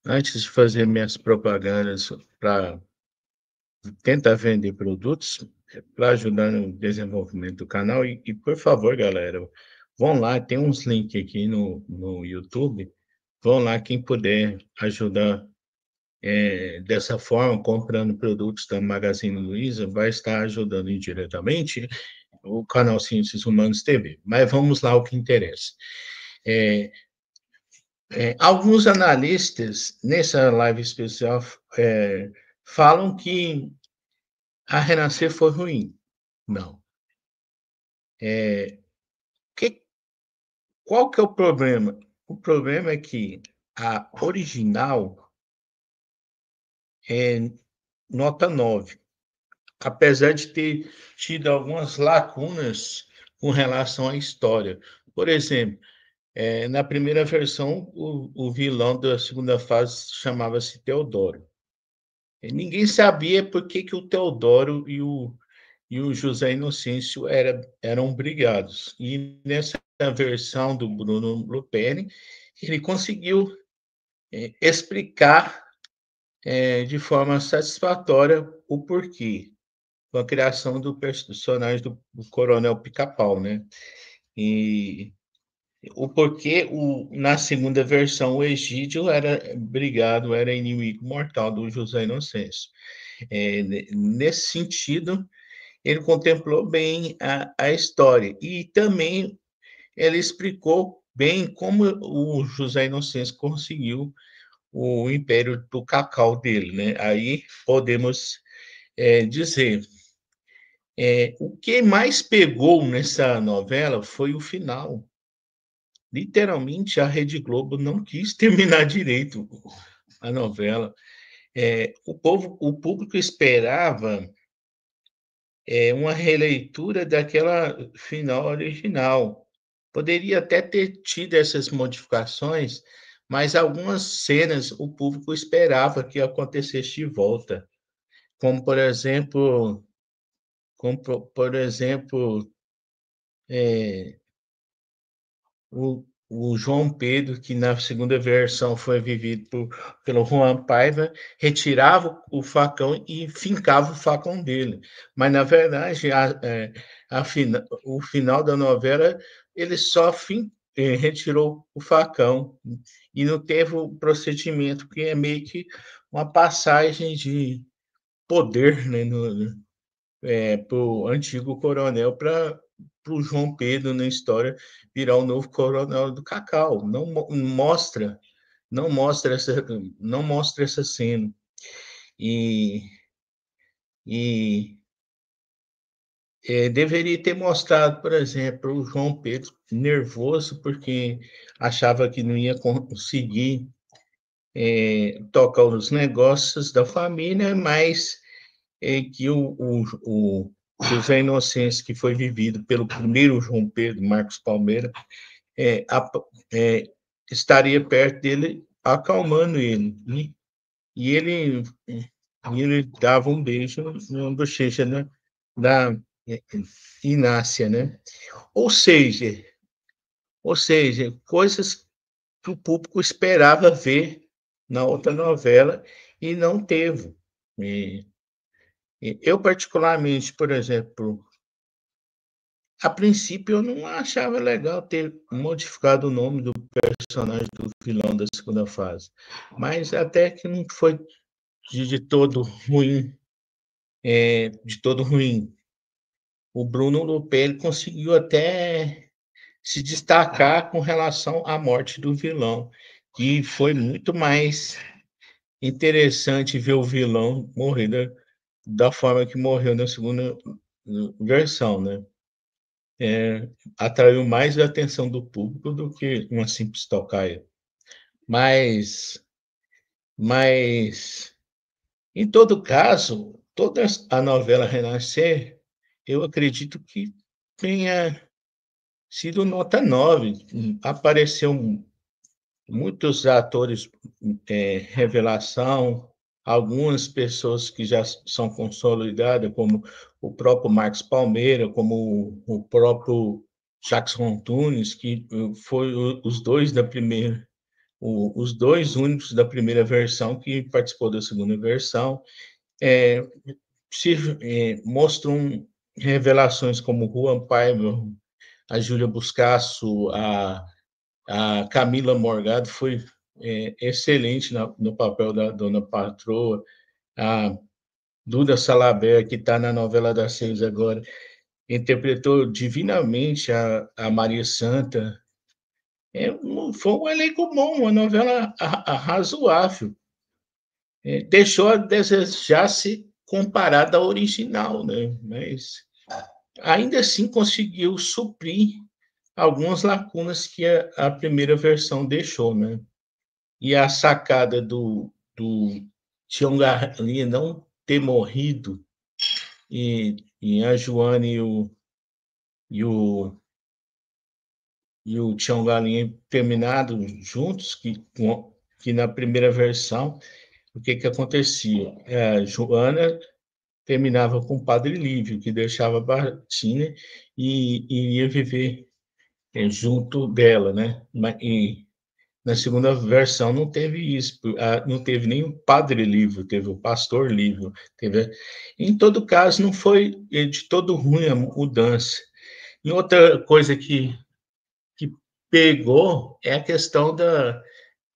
Antes de fazer minhas propagandas para tentar vender produtos, para ajudar no desenvolvimento do canal por favor, galera, vão lá, tem uns links aqui no YouTube, vão lá quem puder ajudar, dessa forma, comprando produtos da Magazine Luiza, vai estar ajudando indiretamente o canal Ciências Humanas TV. Mas vamos lá ao que interessa. Eh alguns analistas, nessa live especial, falam que a Renascer foi ruim. Não. Que qual que é o problema? O problema é que a original é nota 9, apesar de ter tido algumas lacunas com relação à história. Por exemplo, na primeira versão, o vilão da segunda fase chamava-se Teodoro. E ninguém sabia por que que o Teodoro e o José Inocêncio eram brigados. E nessa versão do Bruno Luperi, ele conseguiu explicar de forma satisfatória o porquê, com a criação do personagem do Coronel Pica-Pau, né? E o porquê, na segunda versão, o Egídio era brigado, era inimigo mortal do José Inocêncio. Nesse sentido, ele contemplou bem a história e também ele explicou bem como o José Inocêncio conseguiu o império do cacau dele, né? Aí podemos dizer, o que mais pegou nessa novela foi o final. Literalmente, a Rede Globo não quis terminar direito a novela. O público esperava uma releitura daquela final original. Poderia até ter tido essas modificações, mas algumas cenas o público esperava que acontecesse de volta, como por exemplo, eh, o João Pedro, que na segunda versão foi vivido pelo Juan Paiva, retirava o facão e fincava o facão dele. Mas, na verdade, o final da novela, ele só retirou o facão e não teve o procedimento, que é meio que uma passagem de poder, né, para o antigo coronel para o João Pedro na história virar o novo coronel do Cacau. Não mostra não mostra essa cena. E, e deveria ter mostrado, por exemplo, o João Pedro nervoso porque achava que não ia conseguir tocar os negócios da família, mas que o José Inocêncio, que foi vivido pelo primeiro João Pedro, Marcos Palmeira, é, é, estaria perto dele, acalmando ele. E ele, e ele dava um beijo na bochecha da Inácia, né? Ou seja, coisas que o público esperava ver na outra novela e não teve. E, eu, particularmente, por exemplo, a princípio eu não achava legal ter modificado o nome do personagem do vilão da segunda fase, mas até que não foi de todo ruim, de todo ruim. O Bruno Lupelli conseguiu até se destacar com relação à morte do vilão, e foi muito mais interessante ver o vilão morrer da forma que morreu na segunda versão, né? Atraiu mais a atenção do público do que uma simples tocaia. Mas, mas, em todo caso, toda a novela Renascer, eu acredito que tenha sido nota 9. Apareceu muitos atores revelação, algumas pessoas que já são consolidadas, como o próprio Marcos Palmeira, como o próprio Jackson Antunes, que foi os dois os dois únicos da primeira versão que participou da segunda versão, é, se mostram revelações como Juan Pablo, a Júlia Buscasso, a Camila Morgado foi excelente no papel da Dona Patroa, a Duda Salaber, que está na novela das seis agora, interpretou divinamente a Maria Santa. Foi um elenco bom, uma novela razoável. Deixou a desejar se comparada à original, né? Mas ainda assim conseguiu suprir algumas lacunas que a primeira versão deixou, né? E a sacada do Tiongali não ter morrido e a Joane e o, e o Tiongali terminado juntos, que na primeira versão, o que acontecia? A Joana terminava com o Padre Lívio, que deixava a Batina e iria viver junto dela, né? E na segunda versão não teve isso, não teve nem o Padre Lívio, teve o Pastor Lívio. Em todo caso, não foi de todo ruim a mudança. E outra coisa que pegou é a questão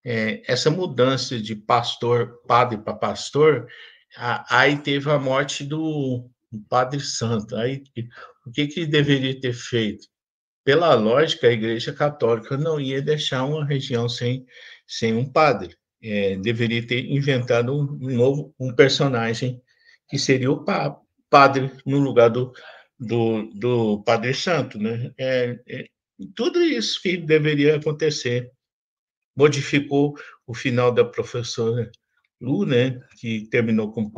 essa mudança de padre para pastor, aí teve a morte do Padre Santo. Aí, o que deveria ter feito? Pela lógica, a Igreja Católica não ia deixar uma região sem um padre. Deveria ter inventado um personagem que seria o padre no lugar do Padre Santo, né? Tudo isso que deveria acontecer. Modificou o final da professora Lu, né? Que terminou com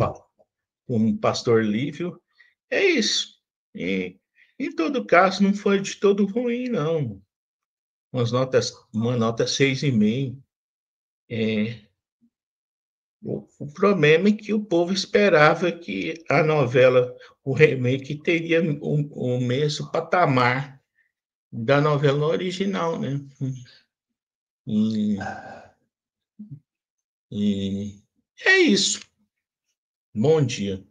o pastor Lívio. É isso. E, em todo caso, não foi de todo ruim, não. Uma nota 6,5. É, o problema é que o povo esperava que a novela, o remake, teria o mesmo patamar da novela original, né? E, e é isso. Bom dia.